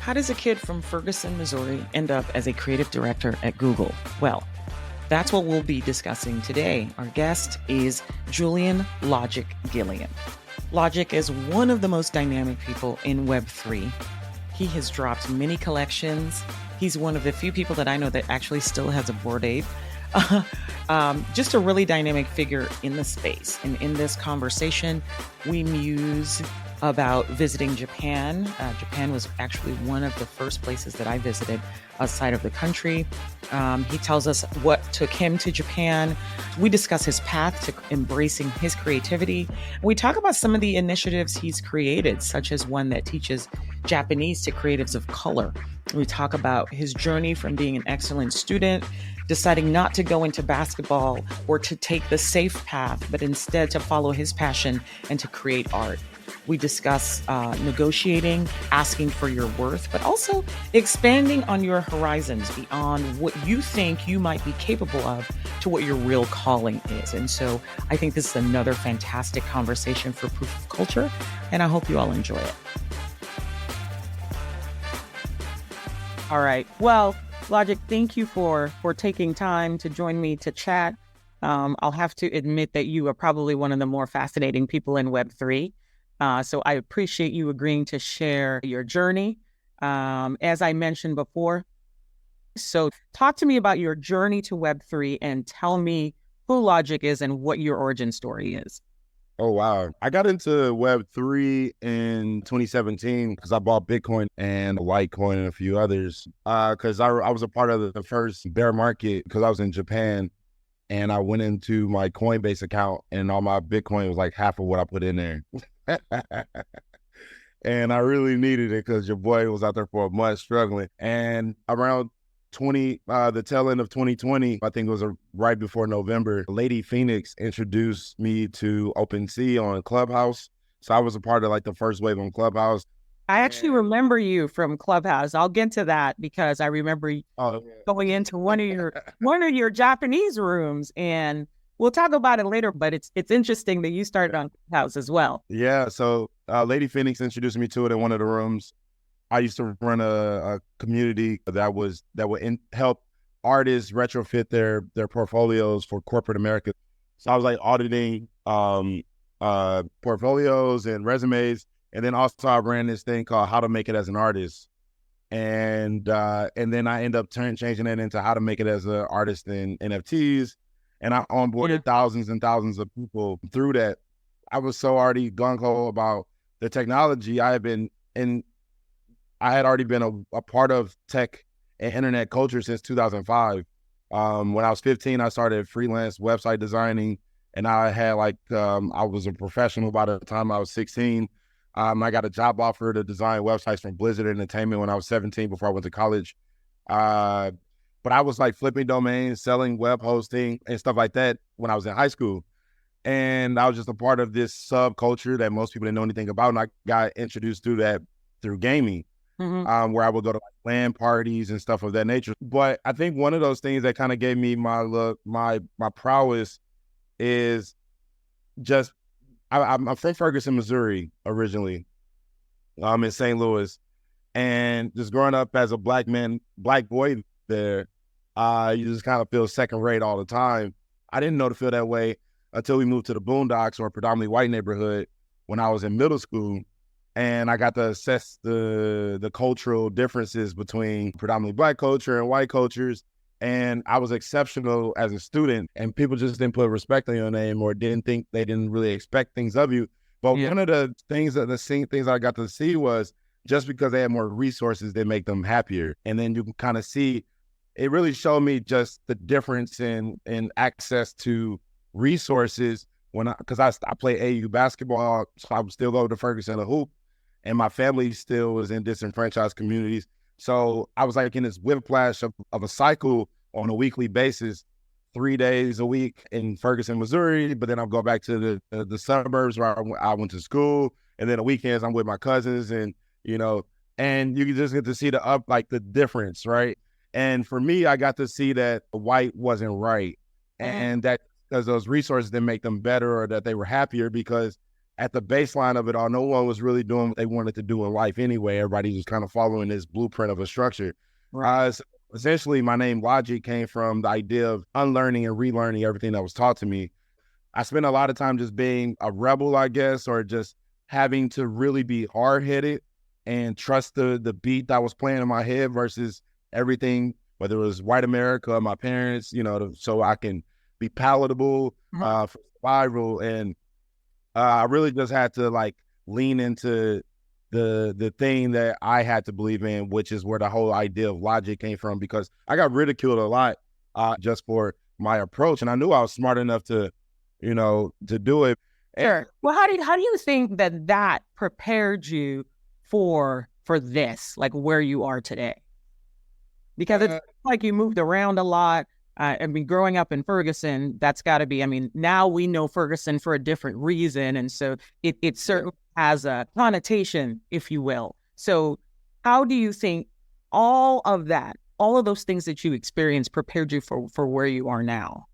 How does a kid from Ferguson, Missouri end up as a creative director at Google? Well, that's what we'll be discussing today. Our guest is Julian Logic Gilliam. Logic is one of the most dynamic people in Web3. He has dropped many collections. He's one of the few people that I know that actually still has a Bored Ape. Just a really dynamic figure in the space. And in this conversation, we muse about visiting Japan. Japan was actually one of the first places that I visited outside of the country. He tells us what took him to Japan. We discuss his path to embracing his creativity. We talk about some of the initiatives he's created, such as one that teaches Japanese to creatives of color. We talk about his journey from being an excellent student, deciding not to go into basketball or to take the safe path, but instead to follow his passion and to create art. We discuss negotiating, asking for your worth, but also expanding on your horizons beyond what you think you might be capable of to what your real calling is. And so I think this is another fantastic conversation for Proof of Culture, and I hope you all enjoy it. All right. Well, Logic, thank you for taking time to join me to chat. I'll have to admit that you are probably one of the more fascinating people in Web3. So I appreciate you agreeing to share your journey, as I mentioned before. So talk to me about your journey to Web3 and tell me who Logic is and what your origin story is. Oh, wow. I got into Web3 in 2017 because I bought Bitcoin and Litecoin and a few others because I was a part of the first bear market because I was in Japan, and I went into my Coinbase account and all my Bitcoin was like half of what I put in there. And I really needed it because your boy was out there for a month struggling. And around the tail end of 2020, I think it was right before November, Lady Phoenix introduced me to OpenSea on Clubhouse. So I was a part of like the first wave on Clubhouse. I actually remember you from Clubhouse. I'll get to that because I remember going into one of your Japanese rooms, and we'll talk about it later. But it's interesting that you started on Clubhouse as well. Yeah. So Lady Phoenix introduced me to it in one of the rooms. I used to run a community that would help artists retrofit their portfolios for corporate America. So I was like auditing portfolios and resumes. And then also I ran this thing called How to Make It as an Artist. And then I end up changing it into How to Make It as an Artist in NFTs. And I onboarded thousands and thousands of people through that. I was so already gung-ho about the technology. I had already been a part of tech and internet culture since 2005. When I was 15, I started freelance website designing, and I had I was a professional by the time I was 16. I got a job offer to design websites from Blizzard Entertainment when I was 17 before I went to college. But I was like flipping domains, selling web hosting and stuff like that when I was in high school. And I was just a part of this subculture that most people didn't know anything about. And I got introduced to that through gaming, where I would go to LAN parties and stuff of that nature. But I think one of those things that kind of gave me my prowess is just, I'm from Ferguson, Missouri originally. I'm in St. Louis, and just growing up as a black boy there, you just kind of feel second rate all the time. I didn't know to feel that way until we moved to the Boondocks, or a predominantly white neighborhood, when I was in middle school, and I got to assess the cultural differences between predominantly black culture and white cultures. And I was exceptional as a student, and people just didn't put respect on your name or they didn't really expect things of you. But one of the things I got to see was just because they had more resources, they make them happier. And then you can kind of see, it really showed me just the difference in access to resources because I play AU basketball, so I would still go to Ferguson to hoop, and my family still was in disenfranchised communities. So I was like in this whiplash of a cycle on a weekly basis, 3 days a week in Ferguson, Missouri. But then I'll go back to the suburbs where I went to school. And then the weekends I'm with my cousins, and you can just get to see the difference, right? And for me, I got to see that white wasn't right. And that because those resources didn't make them better or that they were happier, because at the baseline of it all, no one was really doing what they wanted to do in life anyway. Everybody was kind of following this blueprint of a structure. Right. So essentially, my name Logic came from the idea of unlearning and relearning everything that was taught to me. I spent a lot of time just being a rebel, I guess, or just having to really be hard-headed and trust the beat that was playing in my head versus everything, whether it was white America or my parents, so I can be palatable for survival. And I really just had to like lean into the thing that I had to believe in, which is where the whole idea of logic came from, because I got ridiculed a lot just for my approach. And I knew I was smart enough to do it. Sure. Well, how do you think that prepared you for this, like where you are today? Because it's like you moved around a lot. I mean, growing up in Ferguson, that's got to be, I mean, now we know Ferguson for a different reason. And so it certainly has a connotation, if you will. So how do you think all of those things that you experienced prepared you for where you are now?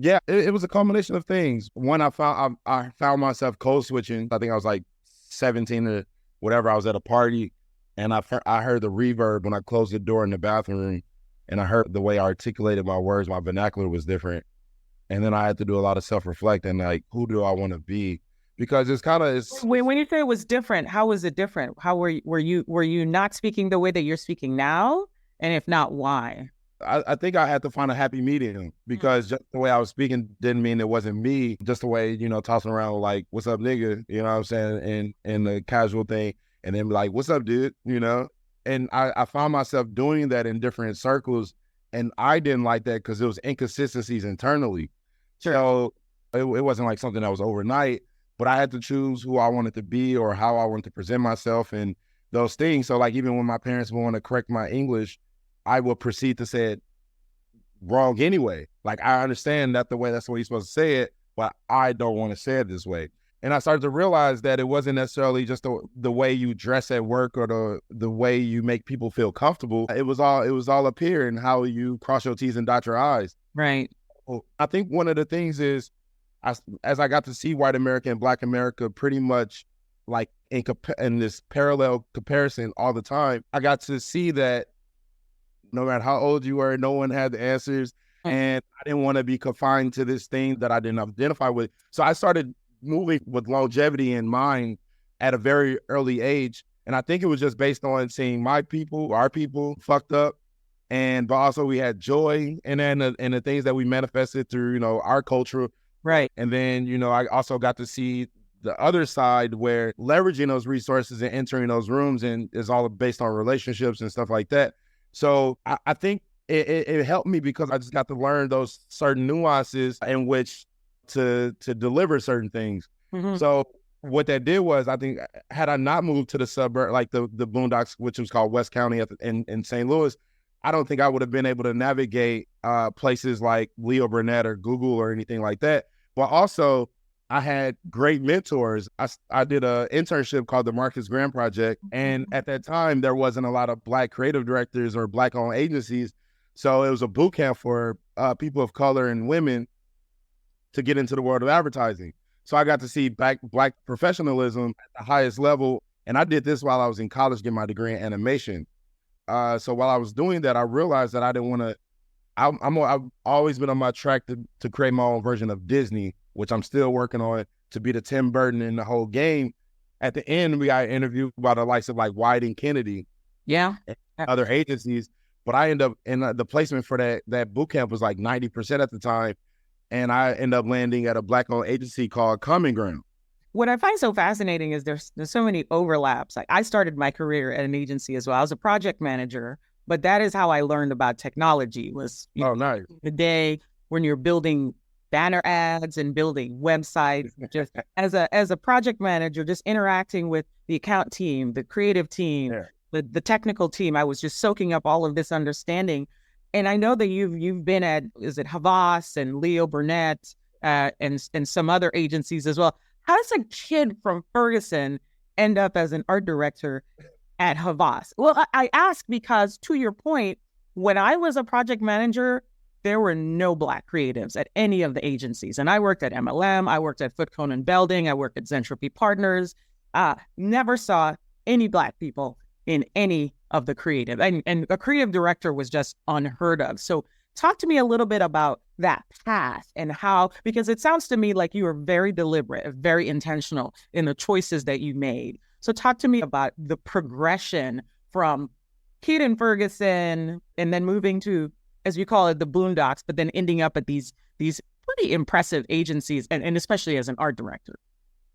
Yeah, it was a combination of things. One, I found myself code switching. I think I was like 17 or whatever. I was at a party, and I heard the reverb when I closed the door in the bathroom, and I heard the way I articulated my words. My vernacular was different, and then I had to do a lot of self-reflecting, like, who do I want to be? Because it's kind of when you say it was different, how was it different? How were you not speaking the way that you're speaking now? And if not, why? I think I had to find a happy medium, because just the way I was speaking didn't mean it wasn't me. Just the way, tossing around like, what's up, nigga? You know what I'm saying? And the casual thing. And then be like, what's up, dude? And I found myself doing that in different circles. And I didn't like that because it was inconsistencies internally. Sure. So it wasn't like something that was overnight, but I had to choose who I wanted to be or how I wanted to present myself and those things. So like, even when my parents would want to correct my English, I would proceed to say it wrong anyway. Like, I understand that's the way you're supposed to say it, but I don't want to say it this way. And I started to realize that it wasn't necessarily just the way you dress at work or the way you make people feel comfortable. It was all up here and how you cross your T's and dot your I's. Right. Well, I think one of the things is, as I got to see white America and black America pretty much like in this parallel comparison all the time, I got to see that no matter how old you were, no one had the answers. And I didn't want to be confined to this thing that I didn't identify with. So I started moving with longevity in mind at a very early age. And I think it was just based on seeing our people fucked up. But also we had joy and the things that we manifested through, our culture. Right. And then, I also got to see the other side where leveraging those resources and entering those rooms and is all based on relationships and stuff like that. So I think it helped me because I just got to learn those certain nuances in which to deliver certain things. So what that did was, I think, had I not moved to the suburb, like the Boondocks, which was called West County in St. Louis, I don't think I would have been able to navigate places like Leo Burnett or Google or anything like that. But also, I had great mentors. I did an internship called the Marcus Graham Project. And at that time, there wasn't a lot of Black creative directors or Black-owned agencies. So it was a boot camp for people of color and women to get into the world of advertising. So I got to see Black professionalism at the highest level. And I did this while I was in college getting my degree in animation. So while I was doing that, I realized that I didn't want to, I've always been on my track to create my own version of Disney, which I'm still working on, to be the Tim Burton in the whole game. At the end, we got interviewed by the likes of like White and Kennedy. Yeah. And other agencies. But I end up in the placement for that boot camp was like 90% at the time. And I end up landing at a Black-owned agency called Common Ground. What I find so fascinating is there's so many overlaps. Like, I started my career at an agency as well. I was a project manager, but that is how I learned about technology. Was nice. The day when you're building banner ads and building websites, just as a project manager, just interacting with the account team, the creative team, the technical team. I was just soaking up all of this understanding. And I know that you've been at, is it Havas and Leo Burnett and some other agencies as well. How does a kid from Ferguson end up as an art director at Havas? Well, I ask because, to your point, when I was a project manager, there were no Black creatives at any of the agencies. And I worked at MLM, I worked at Foot Cone and Belding, I worked at Zentropy Partners. Never saw any Black people in any of the creative. And a creative director was just unheard of. So talk to me a little bit about that path and how, because it sounds to me like you were very deliberate, very intentional in the choices that you made. So talk to me about the progression from kid in Ferguson and then moving to, as you call it, the Boondocks, but then ending up at these pretty impressive agencies, and especially as an art director.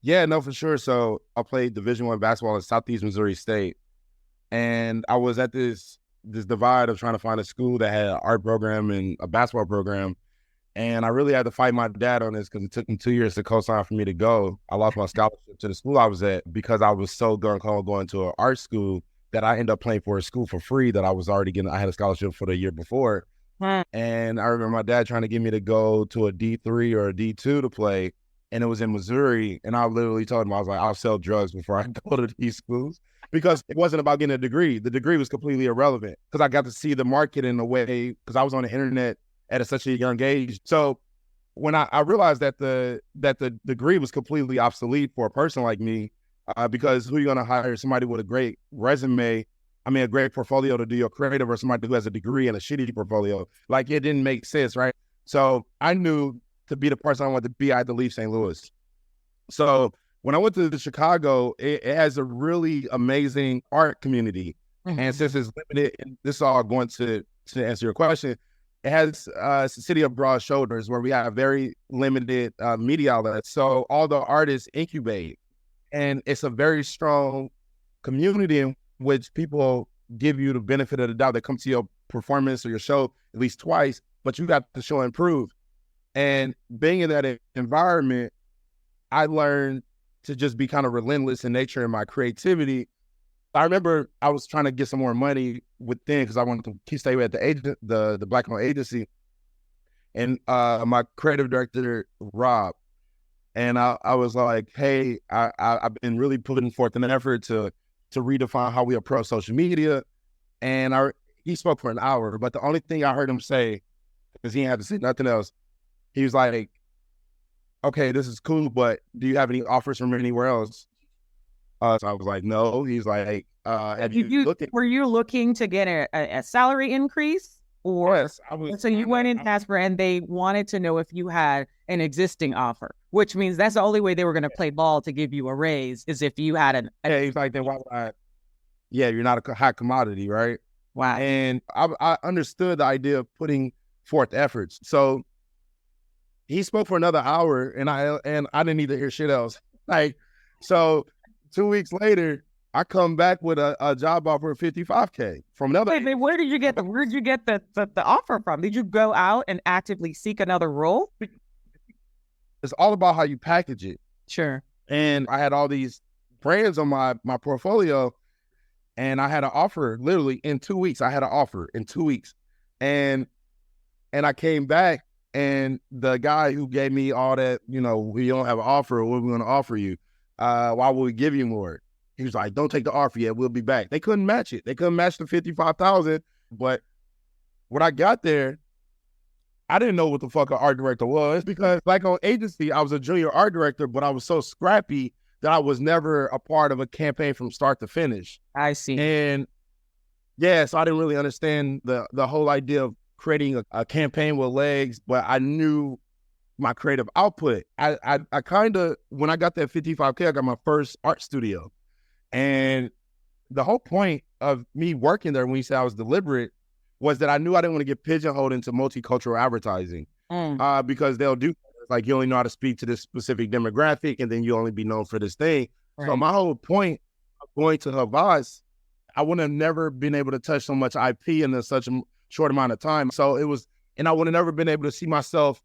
Yeah, no, for sure. So I played Division I basketball at Southeast Missouri State, and I was at this divide of trying to find a school that had an art program and a basketball program. And I really had to fight my dad on this because it took him 2 years to co-sign for me to go. I lost my scholarship to the school I was at because I was so gung-ho going to an art school that I ended up playing for a school for free that I was already getting. I had a scholarship for the year before. And I remember my dad trying to get me to go to a D3 or a D2 to play, and it was in Missouri. And I literally told him, I was like, I'll sell drugs before I go to these schools, because it wasn't about getting a degree. The degree was completely irrelevant because I got to see the market in a way, because I was on the internet at such a young age. So when I realized that the degree was completely obsolete for a person like me, because who are you going to hire? Somebody with a great resume, a great portfolio to do your creative, or somebody who has a degree and a shitty portfolio? Like, it didn't make sense, right? So I knew to be the person I wanted to be, I had to leave St. Louis. So when I went to Chicago, it has a really amazing art community. Mm-hmm. And since it's limited, and this is all going to answer your question, it has a city of broad shoulders where we have very limited media outlets. So all the artists incubate, and it's a very strong community in which people give you the benefit of the doubt. They come to your performance or your show at least twice, but you got to show and prove. And being in that environment, I learned to just be kind of relentless in nature and my creativity. I remember I was trying to get some more money within because I wanted to keep staying at the Black-owned agency, and my creative director, Rob, and I was like, hey, I've been really putting forth an effort to redefine how we approach social media. And he spoke for an hour, but the only thing I heard him say, because he had to say nothing else, he was like, okay, this is cool, but do you have any offers from anywhere else? So I was like, no. He's like, have you looked at... Were you looking to get a salary increase? Or yes, I was. So you went in and asked for, and they wanted to know if you had an existing offer, which means that's the only way they were going to play ball to give you a raise, is if you had yeah, he's like, then why would I? Yeah, you're not a high commodity, right? Wow. And I understood the idea of putting forth efforts. So he spoke for another hour, and I didn't need to hear shit else. Like, so 2 weeks later, I come back with a job offer of $55K from another. Wait, where did you get the offer from? Did you go out and actively seek another role? It's all about how you package it. Sure. And I had all these brands on my portfolio, and I had an offer literally in 2 weeks. I had an offer in 2 weeks, and I came back, and the guy who gave me all that, we don't have an offer. What are we going to offer you? Why would we give you more? He was like, don't take the offer yet. We'll be back. They couldn't match it. They couldn't match the $55,000. But when I got there, I didn't know what the fuck an art director was, because like on agency, I was a junior art director, but I was so scrappy that I was never a part of a campaign from start to finish. I see. And yeah, so I didn't really understand the whole idea of creating a campaign with legs, but I knew my creative output. I kind of, when I got that $55K, I got my first art studio. And the whole point of me working there, when you say I was deliberate, was that I knew I didn't want to get pigeonholed into multicultural advertising, because they'll do, like, you only know how to speak to this specific demographic, and then you only be known for this thing. Right. So my whole point of going to Havas, I would have never been able to touch so much IP in such a short amount of time. So it was, and I would have never been able to see myself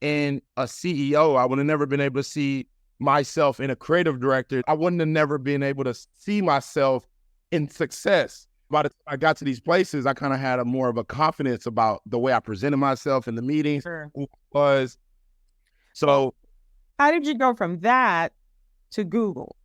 in a CEO. I would have never been able to see myself in a creative director. I wouldn't have never been able to see myself in success. By the time I got to these places, I kind of had more of a confidence about the way I presented myself in the meetings. Sure. So how did you go from that to Google?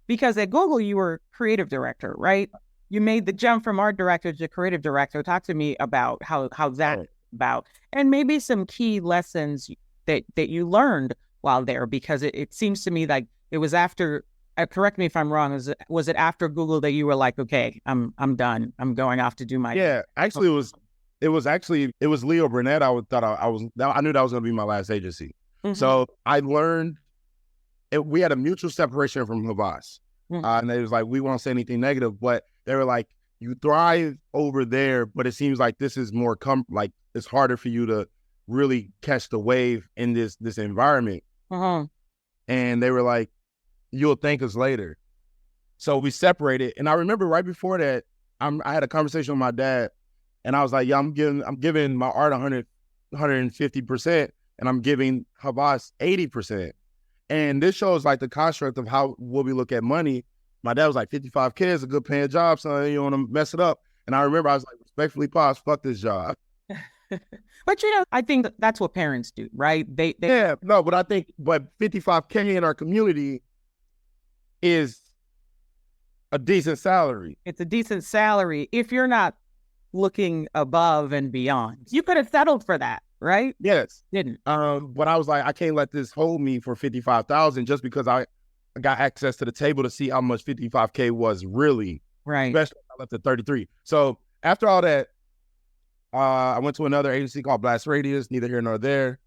Because at Google, you were creative director, right? You made the jump from art director to creative director. Talk to me about how that about, and maybe some key lessons that you learned while there, because it seems to me like it was after, correct me if I'm wrong, was it after Google that you were like, okay, I'm done, I'm going off to do my— Yeah, actually, it was Leo Burnett. I knew that was going to be my last agency. Mhm. So I learned we had a mutual separation from Havas. And they was like, we won't say anything negative, but they were like, you thrive over there, but it seems like this is more like it's harder for you to really catch the wave in this environment. And they were like, you'll thank us later. So we separated. And I remember right before that, I had a conversation with my dad, and I was like, yeah, I'm giving my art 150%, and I'm giving Havas 80%. And this shows like the construct of how we look at money. My dad was like, 55K is a good paying job, son. You don't want to mess it up. And I remember I was like, respectfully, Pops, fuck this job. But I think that's what parents do, right? They Yeah, no, but I think 55K in our community is a decent salary. It's a decent salary if you're not looking above and beyond. You could have settled for that, right? Yes. Didn't. But I was like, I can't let this hold me for 55,000 just because I got access to the table to see how much 55K was really. Right. Especially if I left at 33. So after all that, I went to another agency called Blast Radius, neither here nor there.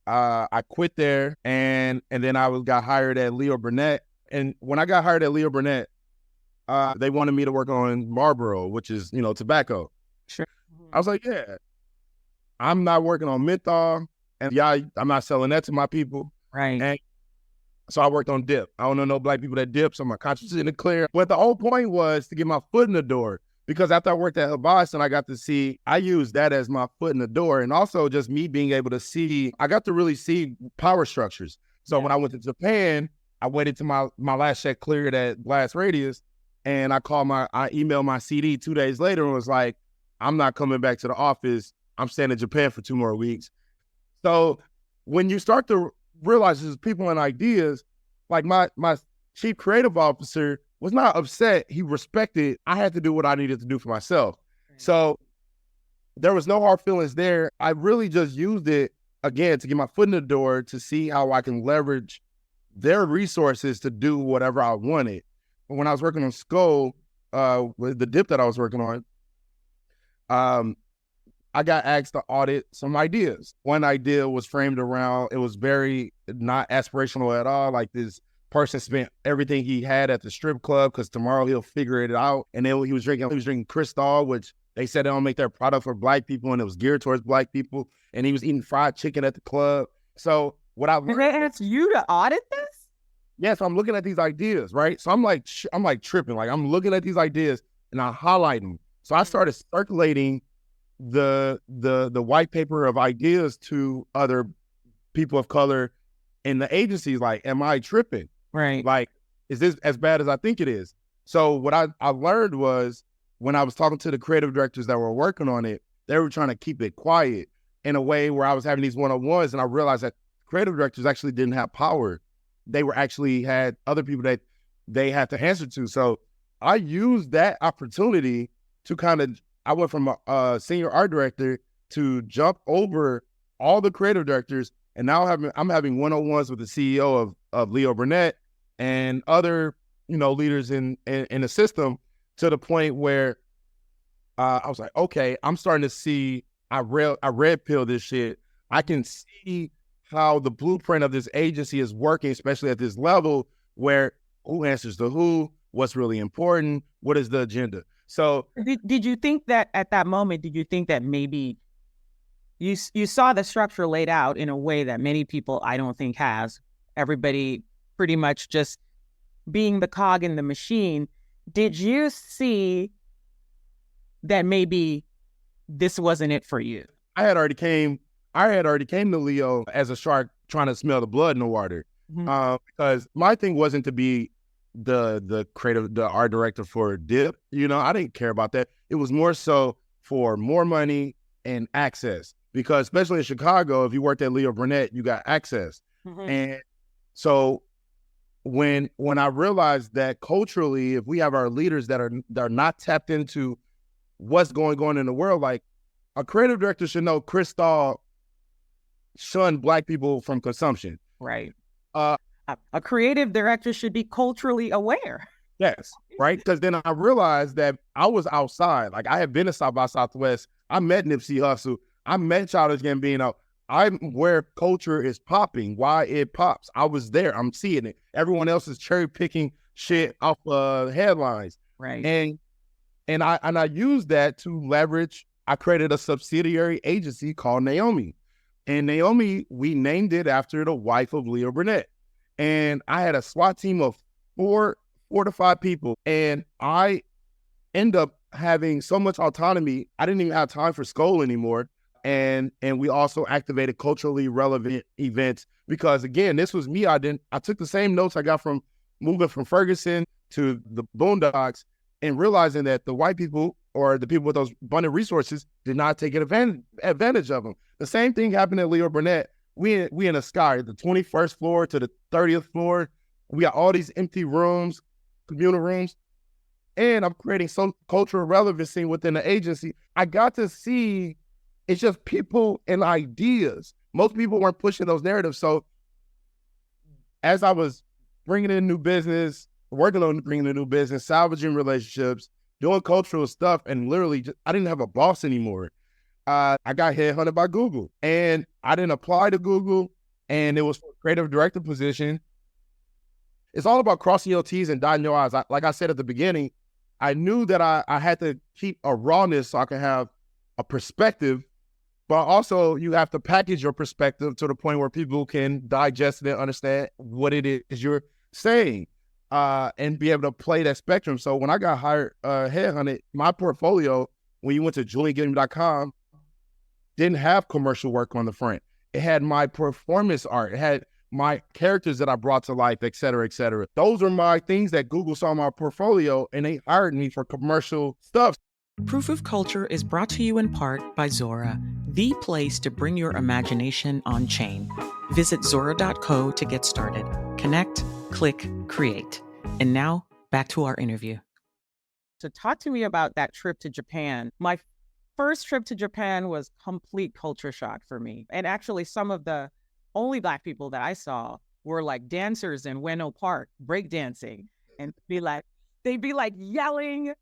I quit there, and then I got hired at Leo Burnett. And when I got hired at Leo Burnett, they wanted me to work on Marlboro, which is, tobacco. Sure. I was like, yeah, I'm not working on menthol, and yeah, I'm not selling that to my people. Right. And so I worked on dip. I don't know no black people that dip, so my conscience is in the clear. But the whole point was to get my foot in the door, because after I worked at Havas and I used that as my foot in the door. And also just me being able to see, I got to really see power structures. So when I went to Japan, I waited till my last check cleared at Blast Radius, and I emailed my CD 2 days later and was like, I'm not coming back to the office. I'm staying in Japan for 2 more weeks. So when you start to realize there's people and ideas, like my chief creative officer was not upset. He respected I had to do what I needed to do for myself. Right. So there was no hard feelings there. I really just used it, again, to get my foot in the door to see how I can leverage their resources to do whatever I wanted. When I was working on Skull, with the dip that I was working on, I got asked to audit some ideas. One idea was framed around, it was very not aspirational at all. Like, this person spent everything he had at the strip club because tomorrow he'll figure it out. And then he was drinking Cristal, which they said they don't make their product for black people, and it was geared towards black people. And he was eating fried chicken at the club. So what I learned— Did they ask you to audit this? Yeah, so I'm looking at these ideas, right? So I'm like tripping. Like, I'm looking at these ideas and I highlight them. So I started circulating the white paper of ideas to other people of color in the agencies. Like, am I tripping? Right. Like, is this as bad as I think it is? So what I learned was, when I was talking to the creative directors that were working on it, they were trying to keep it quiet in a way where I was having these one-on-ones, and I realized that creative directors actually didn't have power. They had other people that they had to answer to. So I used that opportunity to I went from a senior art director to jump over all the creative directors, and now I'm having one-on-ones with the CEO of Leo Burnett and other leaders in the system, to the point where I was like, okay, I'm starting to see. I red pill this shit. I can see how the blueprint of this agency is working, especially at this level, where who answers to who, what's really important, what is the agenda. So did you think that at that moment, did you think that maybe you saw the structure laid out in a way that many people, I don't think, has, everybody pretty much just being the cog in the machine? Did you see that maybe this wasn't it for you? I had already came to Leo as a shark trying to smell the blood in the water. Mm-hmm. Because my thing wasn't to be the art director for dip. I didn't care about that. It was more so for more money and access, because especially in Chicago, if you worked at Leo Burnett, you got access. Mm-hmm. And so when I realized that culturally, if we have our leaders that are not tapped into what's going on in the world, like, A creative director should know Chris Stahl shunned Black people from consumption. Right. Uh, a creative director should be culturally aware. Yes, right? Because then I realized that I was outside. Like, I had been to South by Southwest. I met Nipsey Hussle. I met Childish Gambino. I'm where culture is popping, why it pops. I was there. I'm seeing it. Everyone else is cherry picking shit off headlines. Right. And I used that to leverage. I created a subsidiary agency called Naomi. And Naomi, we named it after the wife of Leo Burnett. And I had a SWAT team of four to five people. And I end up having so much autonomy, I didn't even have time for school anymore. And we also activated culturally relevant events because, again, this was me. I took the same notes I got from moving from Ferguson to the Boondocks and realizing that the white people or the people with those abundant resources did not take advantage of them. The same thing happened at Leo Burnett. We in the sky, the 21st floor to the 30th floor. We got all these empty rooms, communal rooms, and I'm creating some cultural relevancy within the agency. I got to see it's just people and ideas. Most people weren't pushing those narratives. So as I was bringing in new business, working on bringing in new business, salvaging relationships, doing cultural stuff, and literally I didn't have a boss anymore. I got headhunted by Google, and I didn't apply to Google, and it was for a creative director position. It's all about crossing your T's and dotting your I's. Like I said at the beginning, I knew that I had to keep a rawness so I could have a perspective, but also you have to package your perspective to the point where people can digest it and understand what it is you're saying, and be able to play that spectrum. So when I got hired, headhunted, my portfolio, when you went to juliangilliam.com, didn't have commercial work on the front. It had my performance art. It had my characters that I brought to life, et cetera, et cetera. Those are my things that Google saw in my portfolio, and they hired me for commercial stuff. Proof of Culture is brought to you in part by Zora, the place to bring your imagination on chain. Visit Zora.co to get started. Connect, click, create. And now, back to our interview. So talk to me about that trip to Japan. My first trip to Japan was complete culture shock for me. And actually, some of the only Black people that I saw were like dancers in Ueno Park, breakdancing, and they'd be like yelling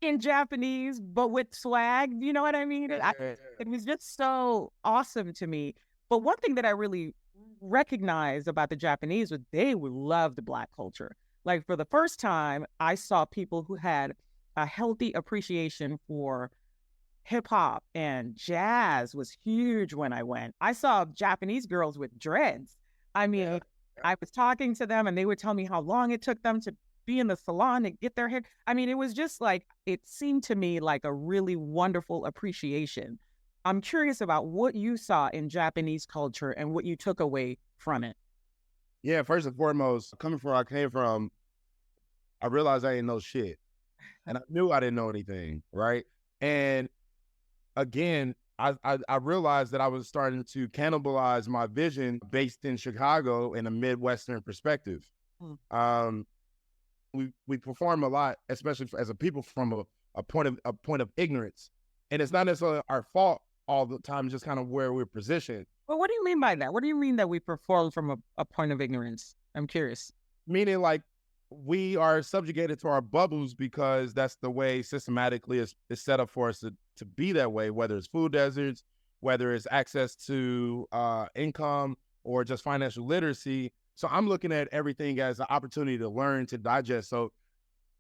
in Japanese, but with swag. You know what I mean? It was just so awesome to me. But one thing that I really recognized about the Japanese was they loved Black culture. Like, for the first time, I saw people who had a healthy appreciation for hip hop, and jazz was huge when I went. I saw Japanese girls with dreads. I mean, I was talking to them and they would tell me how long it took them to be in the salon and get their hair. I mean, it was just like, it seemed to me like a really wonderful appreciation. I'm curious about what you saw in Japanese culture and what you took away from it. Yeah, first and foremost, coming from where I came from, I realized I didn't know shit. And I knew I didn't know anything, right? And again, I realized that I was starting to cannibalize my vision based in Chicago in a Midwestern perspective. We perform a lot, especially as a people, from a point of ignorance, and it's not necessarily our fault all the time. Just kind of where we're positioned. Well, what do you mean by that? What do you mean that we perform from a point of ignorance? I'm curious. Meaning, like, we are subjugated to our bubbles because that's the way systematically is set up for us to be that way, whether it's food deserts, whether it's access to income or just financial literacy. So I'm looking at everything as an opportunity to learn, to digest. So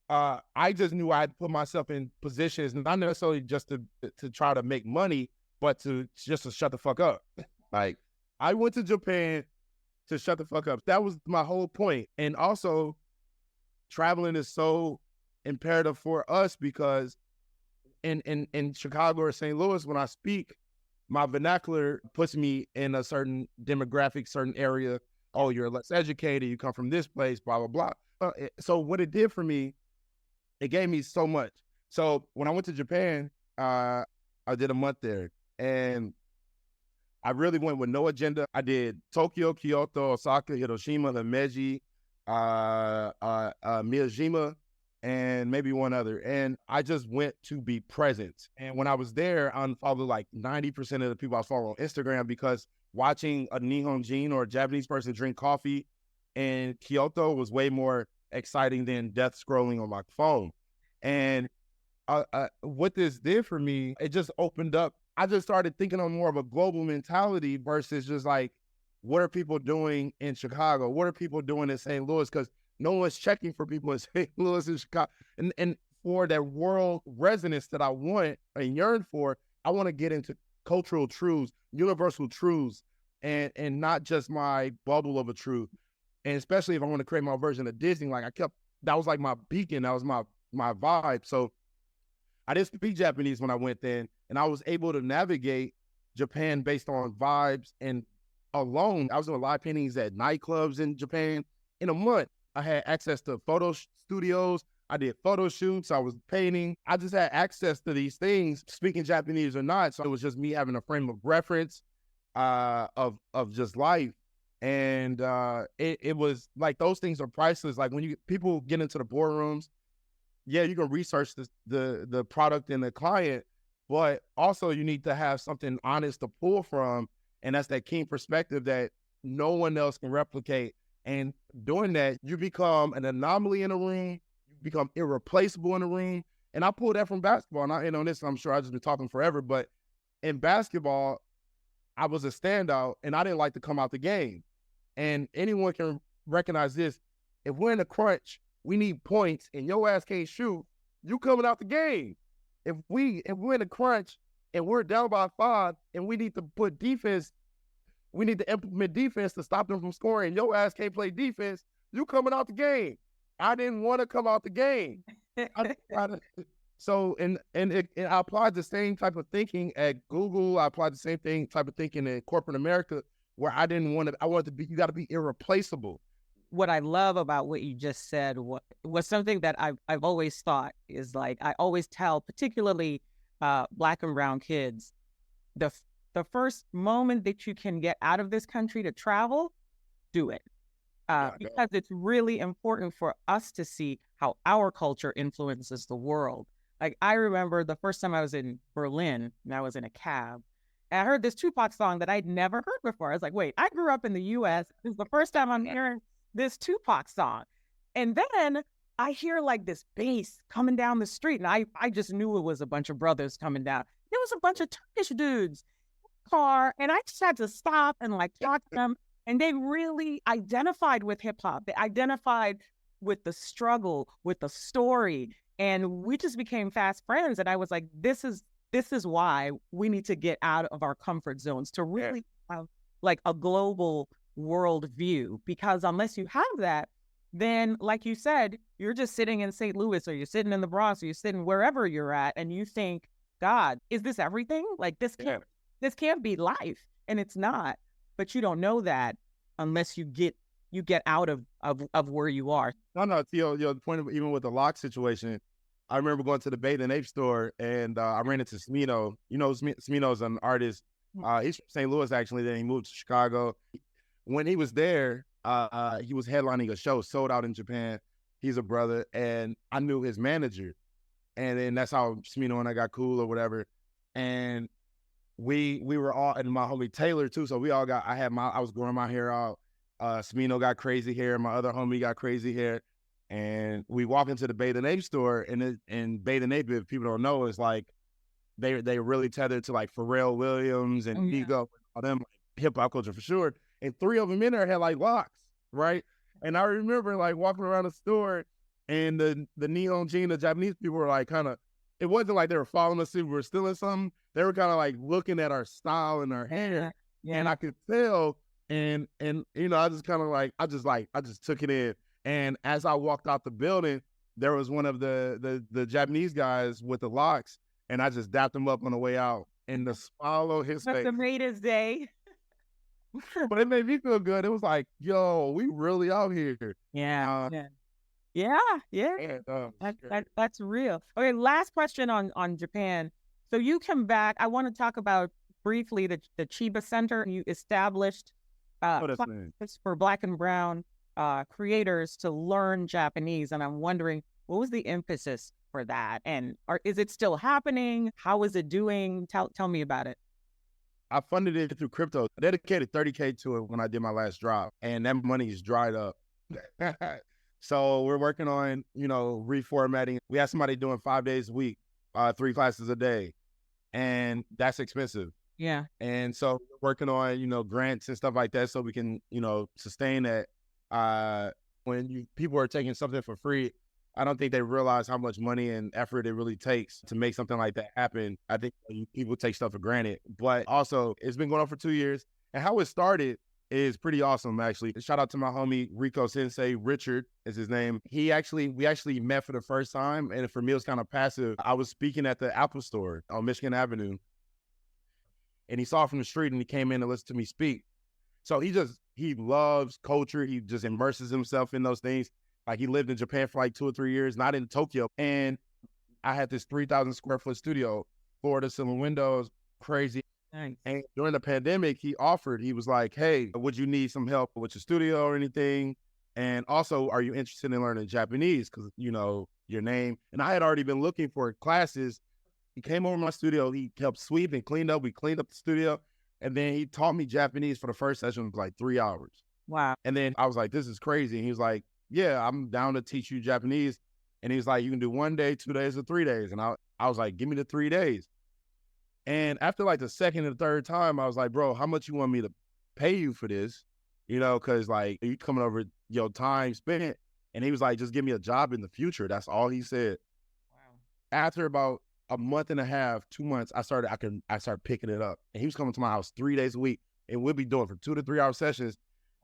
I just knew I had to put myself in positions, not necessarily just to try to make money, but to shut the fuck up. Like, I went to Japan to shut the fuck up. That was my whole point. And also, traveling is so imperative for us because in Chicago or St. Louis, when I speak, my vernacular puts me in a certain demographic, certain area. Oh, you're less educated, you come from this place, blah, blah, blah. So what it did for me, it gave me so much. So when I went to Japan, I did a month there, and I really went with no agenda. I did Tokyo, Kyoto, Osaka, Hiroshima, Himeji, Miyajima, and maybe one other. And I just went to be present. And when I was there, I unfollowed like 90% of the people I was following on Instagram, because watching a Nihonjin or a Japanese person drink coffee in Kyoto was way more exciting than death scrolling on my phone. And what this did for me, it just opened up. I just started thinking on more of a global mentality versus just like, what are people doing in Chicago? What are people doing in St. Louis? Because no one's checking for people in St. Louis and Chicago. And for that world resonance that I want and yearn for, I want to get into cultural truths, universal truths, and not just my bubble of a truth. And especially if I want to create my version of Disney, like that was like my beacon, that was my vibe. So I didn't speak Japanese when I went then, and I was able to navigate Japan based on vibes and alone. I was doing live paintings at nightclubs in Japan. In a month, I had access to photo studios. I did photo shoots. I was painting. I just had access to these things, speaking Japanese or not. So it was just me having a frame of reference of just life. And it was like, those things are priceless. Like when people get into the boardrooms, yeah, you can research the product and the client, but also you need to have something honest to pull from. And that's that keen perspective that no one else can replicate. And doing that, you become an anomaly in a room. You become irreplaceable in a room. And I pulled that from basketball. And I end on this, I'm sure I've just been talking forever, but in basketball, I was a standout and I didn't like to come out the game. And anyone can recognize this. If we're in a crunch, we need points and your ass can't shoot, you coming out the game. If we're in a crunch and we're down by 5 and we need to put defense, we need to implement defense to stop them from scoring, your ass can't play defense, you coming out the game. I didn't want to come out the game. So, and I applied the same type of thinking at Google. I applied the same type of thinking in corporate America, where I wanted to be, you got to be irreplaceable. What I love about what you just said was something that I've always thought is, like, I always tell, particularly Black and brown kids, the first moment that you can get out of this country to travel, do it. Because it's really important for us to see how our culture influences the world. Like, I remember the first time I was in Berlin, and I was in a cab, and I heard this Tupac song that I'd never heard before. I was like, wait, I grew up in the U.S. This is the first time I'm hearing this Tupac song. And then I hear like this bass coming down the street, and I just knew it was a bunch of brothers coming down. There was a bunch of Turkish dudes in the car, and I just had to stop and like talk to them. And they really identified with hip hop. They identified with the struggle, with the story. And we just became fast friends. And I was like, this is why we need to get out of our comfort zones to really have like a global world view. Because unless you have that, then like you said, you're just sitting in St. Louis, or you're sitting in the Bronx, or you're sitting wherever you're at, and you think, God, is this everything? Like this can't be life. And it's not. But you don't know that unless you get out of where you are. No, Theo, the point of, even with the lock situation, I remember going to the Bait and Ape store, and I ran into Smino. You know, Smino's an artist. He's from St. Louis, actually. Then he moved to Chicago. When he was there, he was headlining a show sold out in Japan. He's a brother, and I knew his manager. And then that's how Smino and I got cool or whatever. And we were all, and my homie Taylor too. So we all got, I was growing my hair out. Smino got crazy hair. My other homie got crazy hair. And we walk into the Bait and Ape store, and Bait and Ape, if people don't know, is like, they really tethered to like Pharrell Williams and Ego, all them, like, hip hop culture for sure. And 3 of them in there had like locks, right? And I remember like walking around the store, and the Nihonjin, the Japanese people were like it wasn't like they were following us if we were stealing something. They were kind of like looking at our style and our hair. Yeah. And I could tell. And you know, I just kind of like, I just took it in. And as I walked out the building, there was one of the Japanese guys with the locks, and I just dapped him up on the way out, and the smile on his face. Must have made his day. But it made me feel good. It was like, yo, we really out here. Yeah. That's real. Okay, last question on Japan. So you come back. I want to talk about briefly the Chiba Center. You established classes for Black and brown creators to learn Japanese, and I'm wondering What was the emphasis for that? And is it still happening? How is it doing? Tell me about it. I funded it through crypto. I dedicated 30K to it when I did my last drop, and that money is dried up. So we're working on, reformatting. We have somebody doing 5 days a week, 3 classes a day, and that's expensive. Yeah. And so we're working on, grants and stuff like that so we can, sustain that. When people are taking something for free, I don't think they realize how much money and effort it really takes to make something like that happen. I think people take stuff for granted, but also it's been going on for 2 years. And how it started is pretty awesome, actually. Shout out to my homie Rico Sensei. Richard is his name. We actually met for the first time, and for me it was kind of passive. I was speaking at the Apple Store on Michigan Avenue, and he saw from the street, and he came in to listen to me speak. So he loves culture. He just immerses himself in those things. Like, he lived in Japan for like 2 or 3 years, not in Tokyo. And I had this 3,000 square foot studio, floor to ceiling windows, crazy. Nice. And during the pandemic, he was like, hey, would you need some help with your studio or anything? And also, are you interested in learning Japanese? Because, your name. And I had already been looking for classes. He came over to my studio. He helped sweep and cleaned up. We cleaned up the studio. And then he taught me Japanese for the first session. It was like 3 hours. Wow. And then I was like, this is crazy. And he was like, yeah, I'm down to teach you Japanese. And he's like, you can do 1 day, 2 days, or 3 days. And I was like, give me the 3 days. And after like the second and third time, I was like, bro, how much you want me to pay you for this? Because like, you coming over your time spent. And he was like, just give me a job in the future. That's all he said. Wow. After about a month and a half, 2 months, I started picking it up. And he was coming to my house 3 days a week, and we'll be doing for 2 to 3 hour sessions.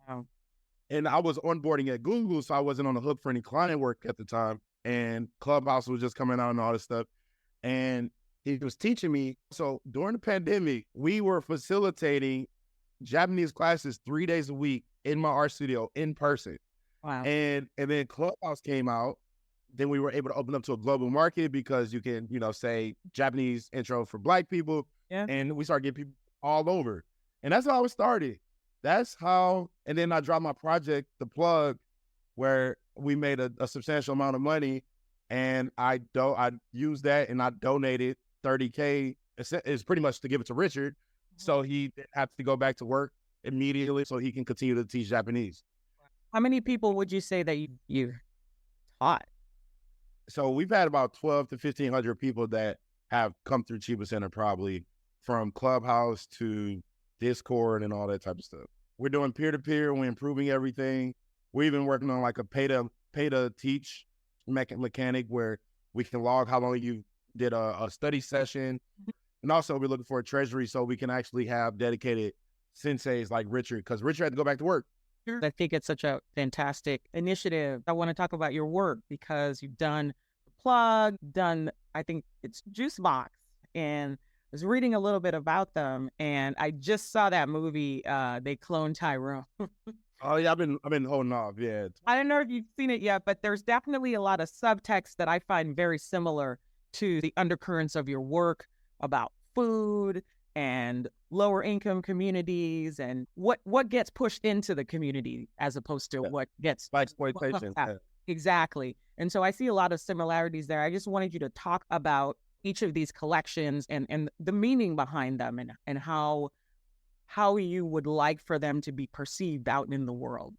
Wow. And I was onboarding at Google, so I wasn't on the hook for any client work at the time. And Clubhouse was just coming out and all this stuff. And he was teaching me. So during the pandemic, we were facilitating Japanese classes 3 days a week in my art studio in person. Wow. And then Clubhouse came out. Then we were able to open up to a global market because you can, say Japanese intro for Black people. Yeah. And we started getting people all over. And that's how it started. And then I dropped my project, The Plug, where we made a substantial amount of money. And I used that, and I donated 30K. It's pretty much to give it to Richard. So he had to go back to work immediately so he can continue to teach Japanese. How many people would you say that you taught? So we've had about 12 to 1,500 people that have come through Chiba Center, probably from Clubhouse to Discord and all that type of stuff. We're doing peer-to-peer. We're improving everything. We're even working on like a pay-to-teach mechanic where we can log how long you did a study session. And also we're looking for a treasury so we can actually have dedicated senseis like Richard, because Richard had to go back to work. I think it's such a fantastic initiative. I want to talk about your work because you've done The Plug, I think it's Juicebox, and I was reading a little bit about them, and I just saw that movie, They Cloned Tyrone. Oh yeah, I've been holding off. Yeah. I don't know if you've seen it yet, but there's definitely a lot of subtext that I find very similar to the undercurrents of your work about food and lower income communities and what gets pushed into the community as opposed to what gets by exploitation. Yeah. Exactly. And so I see a lot of similarities there. I just wanted you to talk about each of these collections and the meaning behind them and how you would like for them to be perceived out in the world.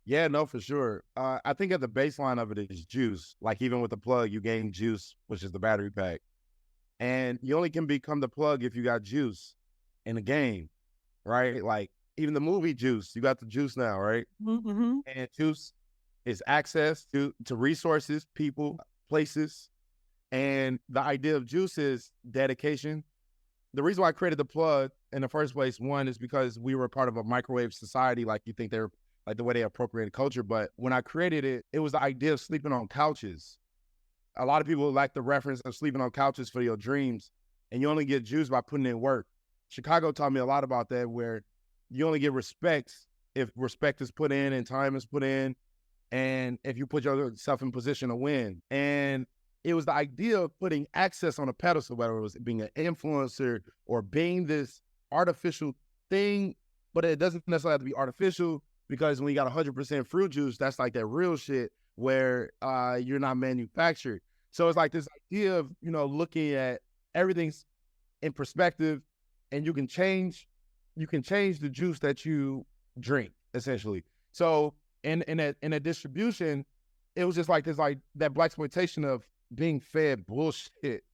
Yeah, no, for sure. I think at the baseline of it is juice. Like even with The Plug, you gain juice, which is the battery pack. And you only can become the plug if you got juice in the game, right? Like even the movie Juice, you got the juice now, right? Mm-hmm. And juice is access to resources, people, places. And the idea of juice is dedication. The reason why I created The Plug in the first place, one, is because we were part of a microwave society, like you think they're like the way they appropriated culture. But when I created it, it was the idea of sleeping on couches. A lot of people like the reference of sleeping on couches for your dreams, and you only get juice by putting in work. Chicago taught me a lot about that, where you only get respect if respect is put in and time is put in, and if you put yourself in position to win. And it was the idea of putting access on a pedestal, whether it was being an influencer or being this artificial thing, but it doesn't necessarily have to be artificial, because when you got 100% fruit juice, that's like that real shit. where you're not manufactured. So it's like this idea of, looking at everything's in perspective, and you can change the juice that you drink, essentially. So in a distribution, it was just like this, like that blaxploitation of being fed bullshit,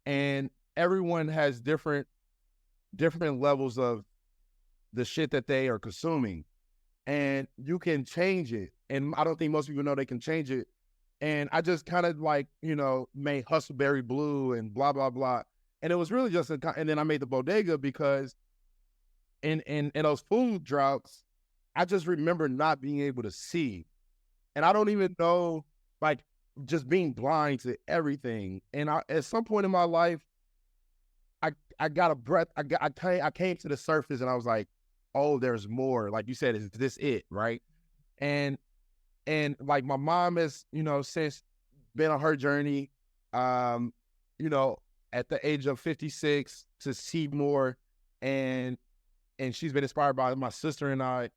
and everyone has different levels of the shit that they are consuming, and you can change it. And I don't think most people know they can change it. And I just kind of like, made Hustleberry Blue and blah, blah, blah. And it was really just and then I made the bodega because in those food droughts, I just remember not being able to see. And I don't even know, like, just being blind to everything. And at some point in my life, I got a breath. I came to the surface, and I was like, oh, there's more. Like you said, is this it, right? And like my mom has, since been on her journey, at the age of 56 to see more, and she's been inspired by my sister and I.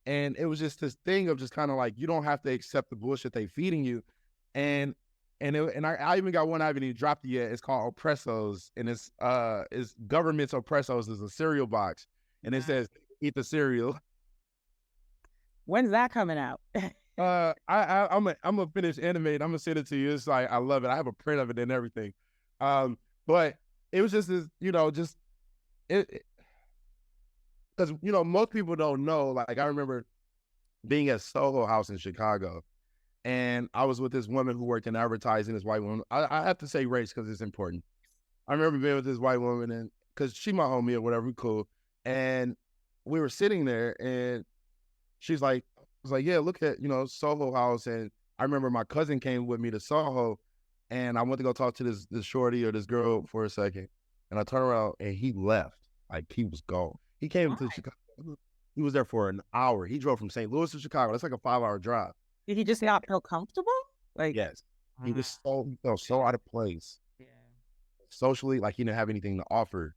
And it was just this thing of just kind of like, you don't have to accept the bullshit they feeding you. And I even got one I haven't even dropped it yet. It's called Oppressos, and it's Government's Oppressos is a cereal box, and it says eat the cereal. When's that coming out? I'm a finished animate. I'm gonna send it to you. It's like, I love it. I have a print of it and everything. But it was just this, just it because most people don't know. Like, I remember being at Soho House in Chicago, and I was with this woman who worked in advertising. This white woman. I have to say race because it's important. I remember being with this white woman, and because she my homie or whatever, cool. And we were sitting there, and she's like, I was like, yeah, look at, Soho House. And I remember my cousin came with me to Soho, and I went to go talk to this shorty or this girl for a second. And I turned around, and he left. Like, he was gone. He came to Chicago. He was there for an hour. He drove from St. Louis to Chicago. That's like a 5-hour drive. Did he just not feel comfortable? Like, yes. He felt so out of place. Yeah. Socially, like he didn't have anything to offer.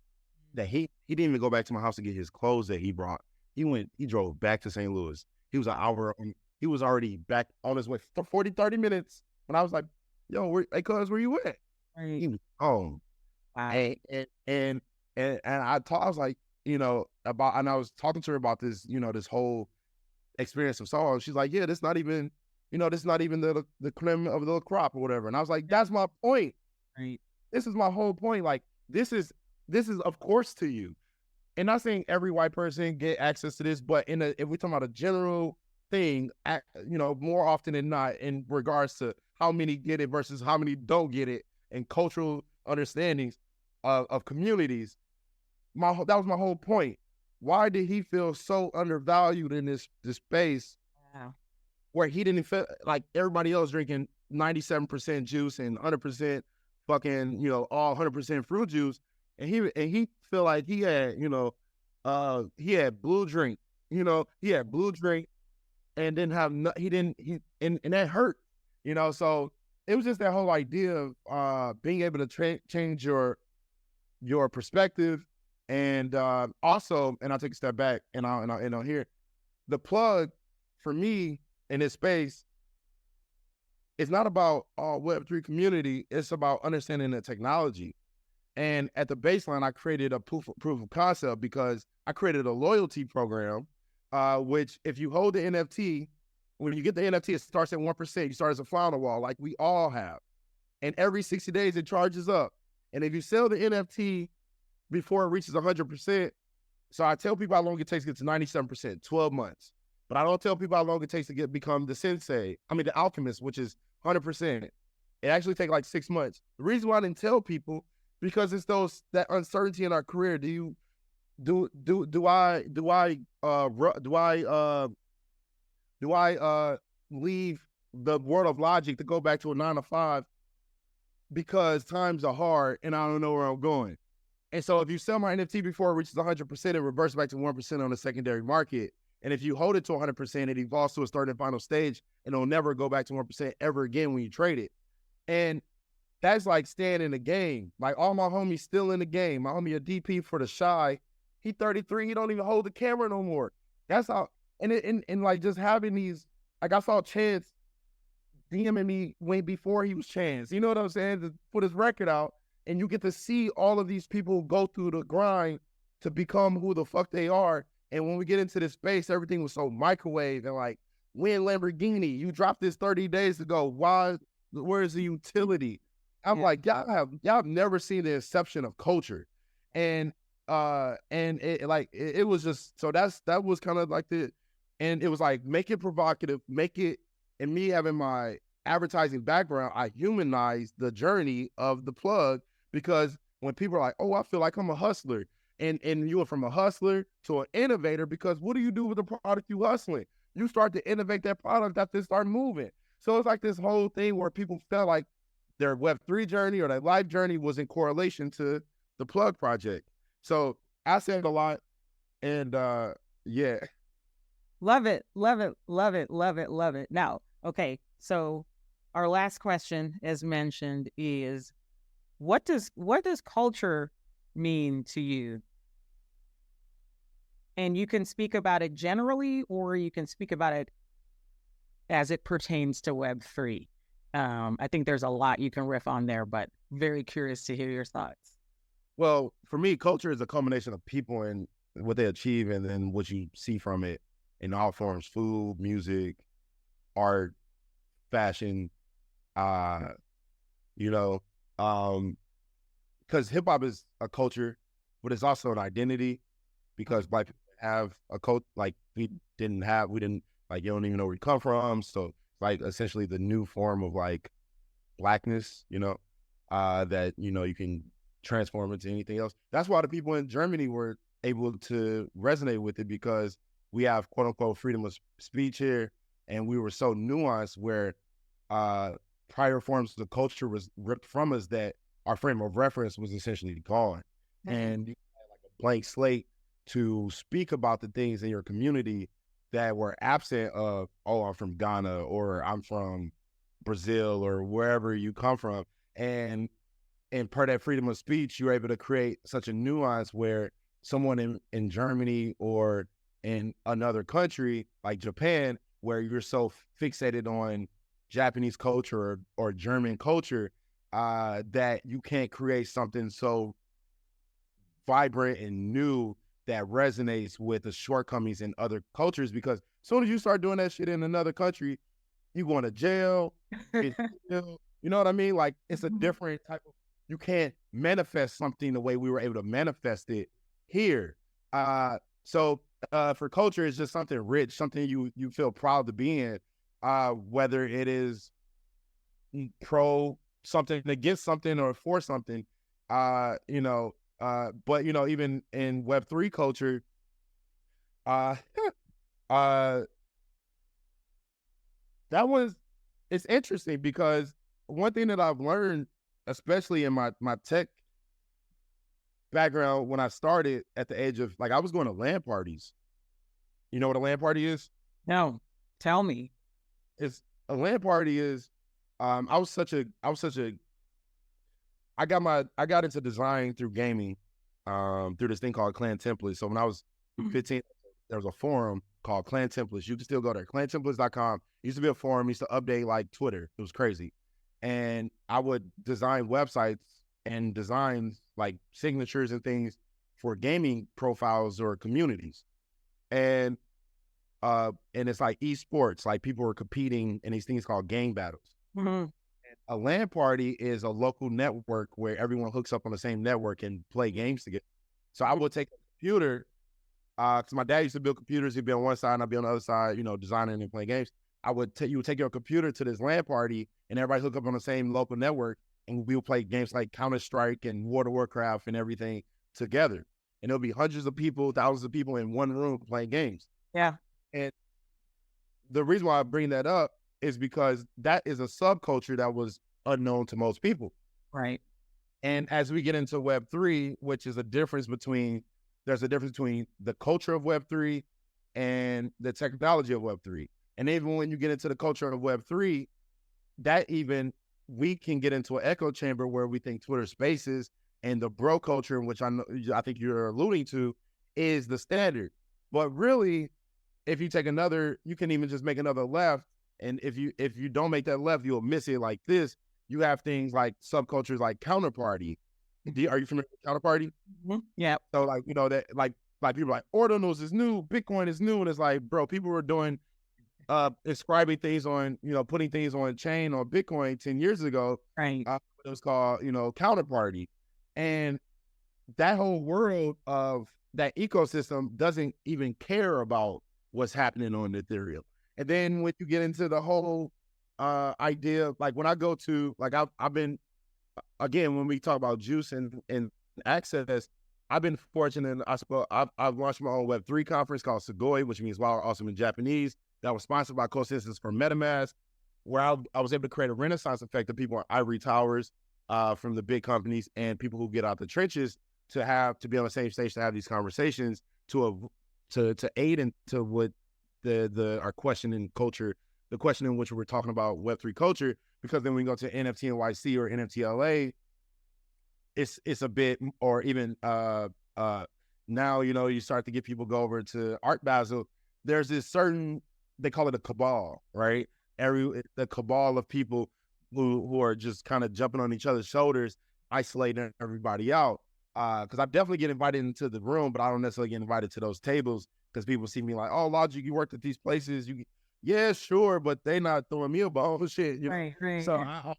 That he didn't even go back to my house to get his clothes that he brought. He drove back to St. Louis. He was an hour. He was already back on his way for 40, 30 minutes. When I was like, yo, cuz, where you at? Right. He was home. Wow. And I was like, about, and I was talking to her about this, this whole experience of Soho. She's like, yeah, this not even the cream of the crop or whatever. And I was like, that's my point. Right. This is my whole point. Like, this is of course to you. And not saying every white person get access to this, but if we're talking about a general thing, more often than not, in regards to how many get it versus how many don't get it, and cultural understandings of communities, that was my whole point. Why did he feel so undervalued in this space? Wow. Where he didn't feel like everybody else drinking 97% juice and 100% fucking, all 100% fruit juice. And he feel like he had, he had blue drink, and didn't have, and that hurt, so it was just that whole idea of being able to change your perspective. And also, and I'll take a step back, and I'll hear the plug for me in this space. It's not about Web3 community. It's about understanding the technology. And at the baseline, I created a proof of concept because I created a loyalty program, which if you hold the NFT, when you get the NFT, it starts at 1%. You start as a fly on the wall, like we all have. And every 60 days, it charges up. And if you sell the NFT before it reaches 100%, so I tell people how long it takes to get to 97%, 12 months. But I don't tell people how long it takes to become the alchemist, which is 100%. It actually takes like 6 months. The reason why I didn't tell people, because it's that uncertainty in our career. Do I leave the world of logic to go back to a 9-to-5 because times are hard and I don't know where I'm going? And so if you sell my NFT before it reaches 100%, it reverts back to 1% on the secondary market. And if you hold it to 100%, it evolves to a third and final stage, and it'll never go back to 1% ever again when you trade it. And that's like staying in the game. Like, all my homies still in the game. My homie, a DP for the Shy, he 33. He don't even hold the camera no more. That's how. And like just having these, like I saw Chance DMing me way before he was Chance. You know what I'm saying? To put his record out, and you get to see all of these people go through the grind to become who the fuck they are. And when we get into this space, everything was so microwave and like, win Lamborghini. You dropped this 30 days ago. Why? Where's the utility? I'm like, y'all have never seen the inception of culture. And it was just, so that was kind of like and it was like, make it provocative, make it, and me having my advertising background, I humanized the journey of the plug, because when people are like, oh, I feel like I'm a hustler, and you went from a hustler to an innovator, because what do you do with the product you hustling? You start to innovate that product after it start moving. So it's like this whole thing where people felt like their Web3 journey or their life journey was in correlation to the plug project. So I said a lot, and yeah. Love it, love it, love it, love it, love it. Now, okay, so our last question, as mentioned, is what does culture mean to you? And you can speak about it generally, or you can speak about it as it pertains to Web3. I think there's a lot you can riff on there, but very curious to hear your thoughts. Well, for me, culture is a combination of people and what they achieve, and then what you see from it in all forms: food, music, art, fashion, you know, because hip hop is a culture, but it's also an identity, because Black people have a cult, like we didn't, like, you don't even know where you come from. So like essentially the new form of like Blackness, that, you can transform into anything else. That's why the people in Germany were able to resonate with it, because we have quote unquote freedom of speech here. And we were so nuanced where prior forms of the culture was ripped from us, that our frame of reference was essentially gone. Mm-hmm. And you had like a blank slate to speak about the things in your community that were absent of, oh, I'm from Ghana, or I'm from Brazil, or wherever you come from. And per that freedom of speech, you're able to create such a nuance where someone in Germany or in another country like Japan, where you're so fixated on Japanese culture or German culture, that you can't create something so vibrant and new that resonates with the shortcomings in other cultures. Because as soon as you start doing that shit in another country, you going to jail. You know what I mean? Like, it's a different type of, you can't manifest something the way we were able to manifest it here. So for culture, it's just something rich, something you feel proud to be in, whether it is pro something, against something, or for something, but even in Web3 culture, it's interesting, because one thing that I've learned, especially in my tech background, when I started at the age of, like, I was going to LAN parties. You know what a LAN party is? No, tell me. It's a LAN party is, I got into design through gaming, through this thing called Clan Templates. So when I was 15, there was a forum called Clan Templates. You can still go there, clantemplates.com. It used to be a forum, used to update like Twitter. It was crazy. And I would design websites and design like signatures and things for gaming profiles or communities. And it's like esports, like people were competing in these things called game battles. Mm-hmm. A LAN party is a local network where everyone hooks up on the same network and play games together. So I would take a computer, because my dad used to build computers. He'd be on one side and I'd be on the other side, designing and playing games. You would take your computer to this LAN party, and everybody hook up on the same local network, and we would play games like Counter-Strike and World of Warcraft and everything together. And there'll be hundreds of people, thousands of people in one room playing games. Yeah. And the reason why I bring that up is because that is a subculture that was unknown to most people. Right. And as we get into Web3, which is there's a difference between the culture of Web3 and the technology of Web3. And even when you get into the culture of Web3, we can get into an echo chamber where we think Twitter Spaces and the bro culture, which I think you're alluding to, is the standard. But really, if you take you can even just make another left And if you don't make that left, you'll miss it like this. You have things like subcultures like counterparty. Are you familiar with counterparty? Mm-hmm. Yeah. So like, that like people are like ordinals is new, Bitcoin is new. And it's like, bro, people were doing inscribing things on, putting things on chain on Bitcoin 10 years ago. Right. It was called, counterparty. And that whole world of that ecosystem doesn't even care about what's happening on Ethereum. And then when you get into the whole idea, like when I go to, like I've been, again, when we talk about juice and access, I've been fortunate. I've launched my own Web3 conference called Sugoi, which means Wow, Awesome in Japanese. That was sponsored by CoSensus for MetaMask, where I was able to create a renaissance effect of people on ivory towers from the big companies and people who get out the trenches to be on the same stage to have these conversations to aid into what our questioning culture, the question in which we're talking about Web3 culture, because then we go to NFT NYC or NFT LA, it's a bit, or even now, you start to get people go over to Art Basel. There's this certain, they call it a cabal, right? The cabal of people who are just kind of jumping on each other's shoulders, isolating everybody out. Because I definitely get invited into the room, but I don't necessarily get invited to those tables because people see me like, oh, Logic, you worked at these places. Yeah, sure, but they not throwing me a bone. Shit. Right. So I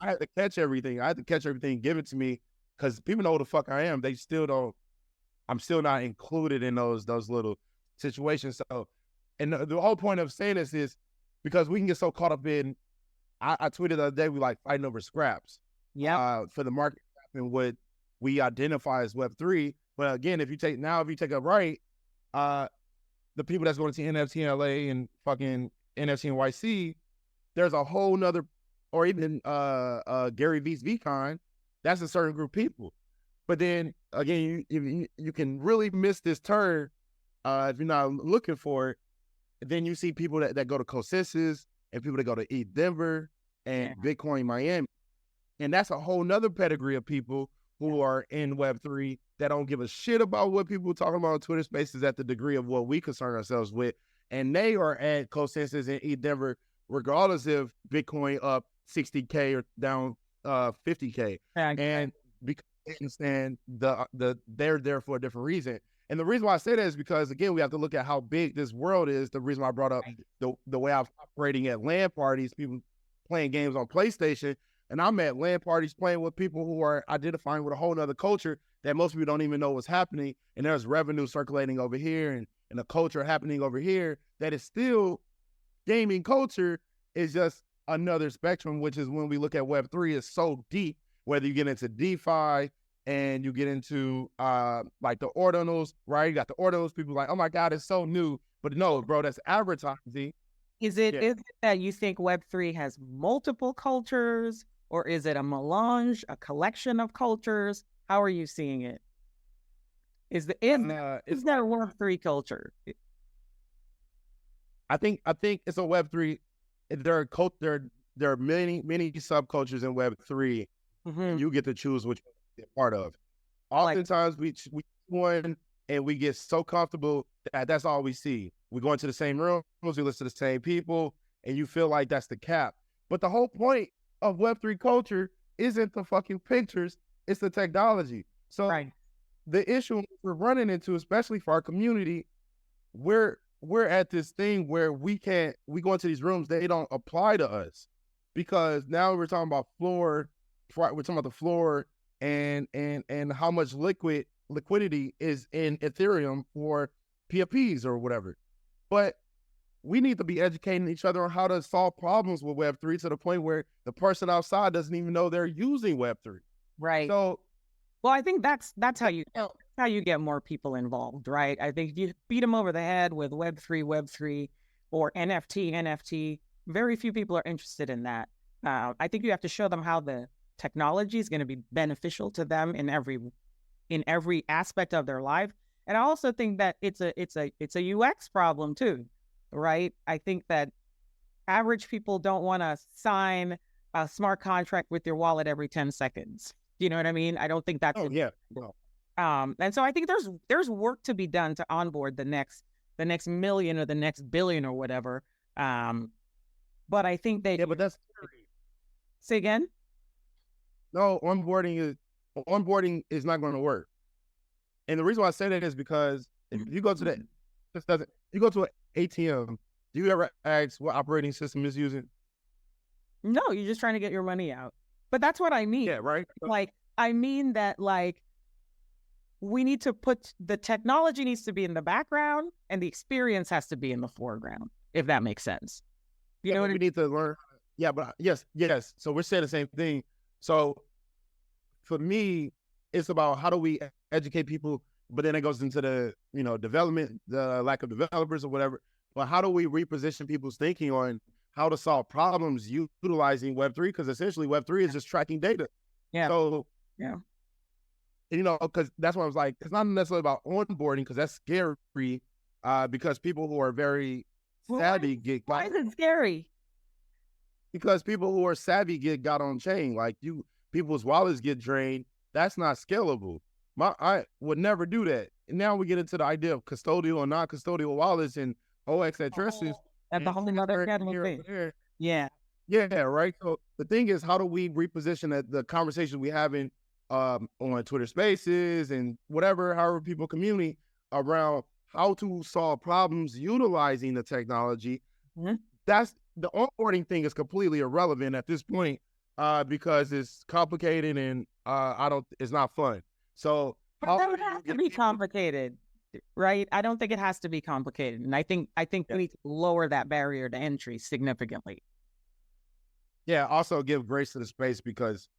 had to catch everything. I had to catch everything, give it to me, because people know who the fuck I am. They still don't. I'm still not included in those little situations. So, and the whole point of saying this is because we can get so caught up in. I tweeted the other day, we like fighting over scraps. Yeah. For the market and what we identify as Web3. But again, if you take a right, the people that's going to NFT LA and fucking NFT NYC, there's a whole nother, or even Gary V's VCon, that's a certain group of people. But then again, you can really miss this turn if you're not looking for it. Then you see people that go to CoSensus and people that go to ETH Denver and Bitcoin Miami. And that's a whole nother pedigree of people who are in Web3 that don't give a shit about what people are talking about on Twitter Spaces at the degree of what we concern ourselves with. And they are at CoSensus and ETH Denver, regardless if Bitcoin up 60K or down 50K. And because they understand they're there for a different reason. And the reason why I say that is because, again, we have to look at how big this world is. The reason why I brought up the way I'm operating at LAN parties, people playing games on PlayStation, and I'm at LAN parties playing with people who are identifying with a whole other culture that most people don't even know what's happening. And there's revenue circulating over here and a culture happening over here that is still gaming culture, is just another spectrum, which is when we look at Web3 is so deep, whether you get into DeFi and you get into like the ordinals, right? You got the ordinals, people like, oh my God, it's so new. But no, bro, that's advertising. Is it that you think Web3 has multiple cultures, or is it a melange, a collection of cultures? How are you seeing it? Is there Web3 culture? I think it's a Web3. There are many subcultures in Web3. Mm-hmm. You get to choose which one you're part of. Oftentimes we one and we get so comfortable that that's all we see. We go into the same rooms, we listen to the same people, and you feel like that's the cap. But the whole point of Web3 culture isn't the fucking pictures, it's the technology. So the issue we're running into, especially for our community, we're at this thing where we go into these rooms, they don't apply to us. Because now we're talking about we're talking about the floor and how much liquidity is in Ethereum for PFPs or whatever. But we need to be educating each other on how to solve problems with Web3 to the point where the person outside doesn't even know they're using Web3. Right. So, well, I think that's how you get more people involved, right? I think if you beat them over the head with Web3, or NFT, very few people are interested in that. I think you have to show them how the technology is going to be beneficial to them in every aspect of their life. And I also think that it's a UX problem too, right? I think that average people don't want to sign a smart contract with your wallet every 10 seconds. Do you know what I mean? I don't think that's Well, and so I think there's work to be done to onboard the next million or the next billion or whatever. But I think Yeah, but that's say again. no onboarding is not going to work. And the reason why I say that is because if you go to that, this doesn't. You go to an ATM. Do you ever ask what operating system is using? No, you're just trying to get your money out. But that's what I mean. Yeah, right. Like, I mean that, like, we need to put the technology needs to be in the background and the experience has to be in the foreground, if that makes sense. You know what I We mean? need to learn. Yeah, but yes. So we're saying the same thing. So for me, it's about how do we educate people, but then it goes into the development, the lack of developers or whatever. But how do we reposition people's thinking on how to solve problems utilizing Web3? Because essentially Web3 is just tracking data. Yeah. So yeah, because that's why I was like, it's not necessarily about onboarding because that's scary. Because people who are very savvy get why is it scary? Because people who are savvy get got on chain. Like people's wallets get drained. That's not scalable. I would never do that. And now we get into the idea of custodial and non-custodial wallets and OX addresses. That's a whole other thing. Yeah. Yeah, right. So the thing is, how do we reposition the conversation we having on Twitter Spaces and however people communicate around how to solve problems utilizing the technology? Mm-hmm. That's the onboarding thing is completely irrelevant at this point because it's complicated and it's not fun. So that would have to be complicated, right? I don't think it has to be complicated, and I think we need to lower that barrier to entry significantly. Yeah. Also, give grace to the space because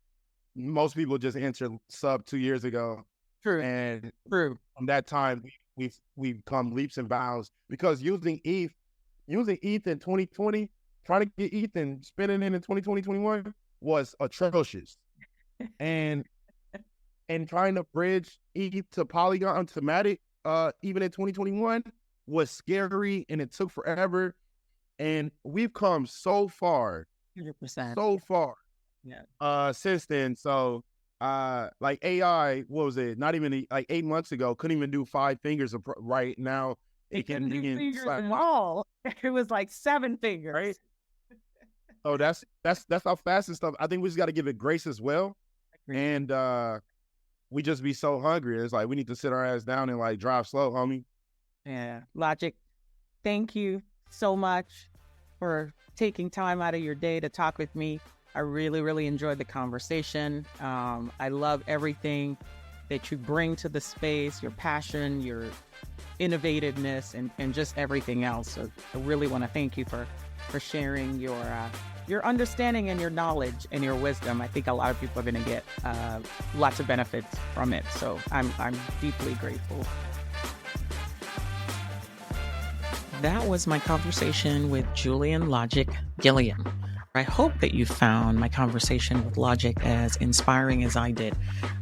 most people just entered sub 2 years ago. True. And True. From that time, we've come leaps and bounds because using ETH in 2020, trying to get ETH and spinning in 2020, 2021 was atrocious. and trying to bridge ETH to Polygon to Matic, even in 2021 was scary and it took forever. And we've come so far, 100%. so far. Yeah. Since then. So like AI, what was it? Not even like 8 months ago, couldn't even do 5 fingers right now. It can do fingers and all. It was like 7 fingers. Right. Oh, that's how fast and stuff. I think we just got to give it grace as well. And we just be so hungry. It's like we need to sit our ass down and like drive slow, homie. Yeah. Logic, thank you so much for taking time out of your day to talk with me. I really, really enjoyed the conversation. I love everything that you bring to the space, your passion, your innovativeness, and just everything else. So I really want to thank you for sharing your understanding and your knowledge and your wisdom. I think a lot of people are going to get lots of benefits from it. So I'm deeply grateful. That was my conversation with Julian Logic Gilliam. I hope that you found my conversation with Logic as inspiring as I did.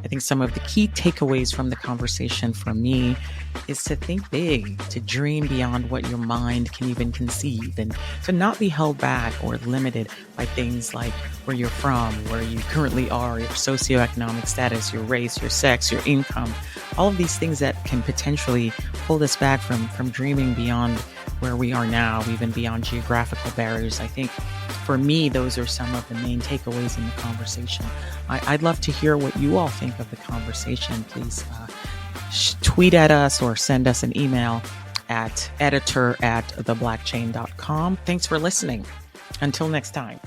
I think some of the key takeaways from the conversation for me is to think big, to dream beyond what your mind can even conceive, and to not be held back or limited by things like where you're from, where you currently are, your socioeconomic status, your race, your sex, your income, all of these things that can potentially hold us back from dreaming beyond where we are now, even beyond geographical barriers. I think for me, those are some of the main takeaways in the conversation. I'd love to hear what you all think of the conversation. Please tweet at us or send us an email at editor@theblockchain.com. Thanks for listening. Until next time.